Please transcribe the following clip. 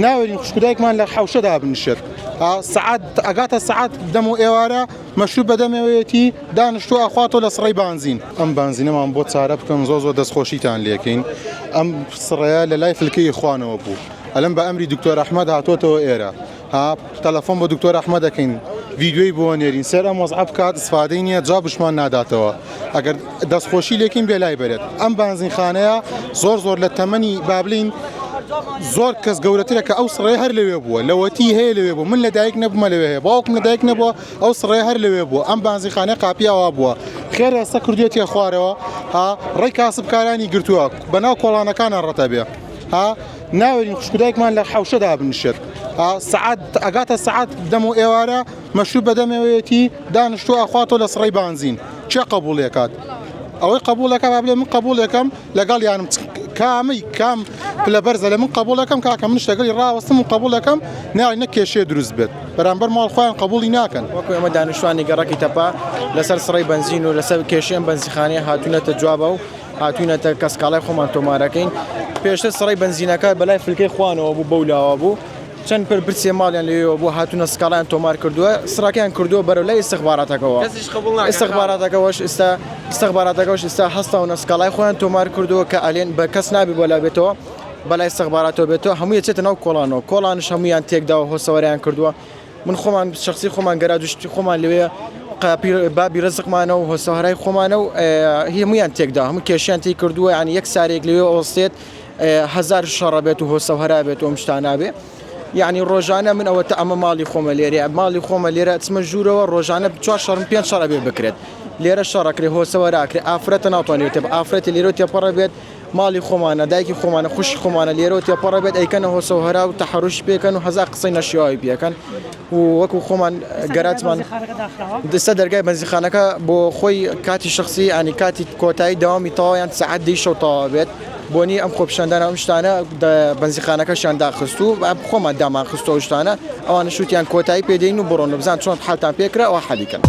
ناوێرین خوشکودایەکمان لە حەوشەدا بنشێت سعات ئەگاتە سعات دەم و ئێوارە مەشروب بەدەمەوەیەتی دانیشتو ئەخواتەوە لە سڕی بانزین ئەم بانزینەمان بۆ چارە بکەم زۆر دەستخۆشیتان لێکەین ئەم سڕەیە لە لای فلکەی خوانەوە بوو ئەلەم بە ئەمری دکتۆر ئەحمەد هاتوۆتەوە ئێرە تەلەفۆن بۆ دکتۆر ئەحمەد دەکەین ویدیۆی بۆ نێرین سەر ئەم وەزعە بکات ئیسفادەی نییە جا بشمان ناداتەوە ئەگەر دەستخۆشی لێکین بێ لای بێت ئەم بانزینخانەیە زۆر لە تەمەنی بابلین زۆر کەس گەورەترە کە ئەو سڕێ هەر لەوێ بووە لەوەتی هەیە لەوێ بوو من لەدایک نەبوومە لەوێ هەیە باوکم لەدایک نەبووە ئەو سڕێ هەر لەوێ بووە ئەم بانزینخانەیە قاپیاوا بووە خێر ئێستا کردوێتە خوارەوە ڕێی کاسبکارانی گرتووە بەناو کۆڵانەکانە ڕەتە بێ ناوێرین خوشکودایەکمان لە حەوشەدا بنشێت سعات ئەگاتە سعات دەم و ئێوارە مەشروب بەدەمەوەیەتی دانیشتو ئەخواتەوە لە سڕی بانزین چێ قبوڵێکات ئەوەی قبوڵەکە بابلێ من قبوڵێکم لەگەڵ یانم کام لە بەرزە لە من قبوڵەکەم کاکە من شتەگەڵی ڕاوەستم و قبوڵەکەم ناوی نەک کێشێ دروست بێت بەرامبەر ماڵ خۆیان قبوڵی ناکەن وەکو ئێمە دانیشتوانی گەڕەکی تەپا لەسەر سڕی بنزین و لەسەر کێشەیەم بنزینخانەیە هاتوونەتە جوابە و هاتوونەتە کەسکاڵای خۆمان تۆمارەکەین پێشتر سڕی بنزینەکە بەلای فلکەی خوانەوە بوو بەولاوە بوو چەند پرسیێ ماڵیان لێەوە بۆ هاتوونە سکاڵیان تۆمار کردووە سڕاکیان کردووە بەرەو لای ئستخباراتەکەەوە ئستخباراتەکەەوەش ئستا هەستاونە سکاڵای خۆیان تۆمار کردووە کە ئەلێن بە کەس نابی بۆ لا بێتەوە بەلای ئستخباراتەوە بێتەوە هەمووی چێتە ناو کۆڵانەوە کۆڵانش هەمویان تێکداوە هۆسەوەریان کردووە من خۆمان شخصی خۆمان گەراجشتی خۆمان لەوەیە بابی ڕزقمانە و هۆسەوەرای خۆمانە و هەمویان تێکدا هەموو کێشیان تی کردووە ینی یەک سارێک لەوێ ئۆستێت هزار شەڕە بێت و هۆسەوهرا بێت و شتانابێ یعنی ڕۆژانە من ئەوە تا ئەمە ماڵی خۆمە لێرە ماڵی خۆمە لێرە چمە ژوورەوە ڕۆژانە 4 شەڕ بێ بکرێت لێرە شەڕەکرێ هۆسەوەراکرێ ئافرەتە ناتوانێت ئافرەتی لێرە تێپەڕە بێت ماڵی خۆمانە دایکی خۆمانە خوشی خۆمانە لێرە تێپەڕە بێت ئەیکەنە هۆسەوهرا و تەحەڕوش پێکەن و هەزار قسەی نەشیاوی پێکەن و وەکو خۆمان گەراتمان دەستە دەرگای بەنزینخانەکە بۆ خۆی کاتی شخصی ئەنی کاتی کۆتایی داوامی تەواویان سەعات 10 شەو تەواو بێت بۆنی ئەم خۆپیشاندانە ئەم شتانە بەنزینخانەکەشیان داخست و خۆمان دامان خستەوە شتانە ئەوانە شووتیان کۆتایی پێدەین و بڕۆن بزان چۆن حالتان پێکرا ئەوە حەلیکەن.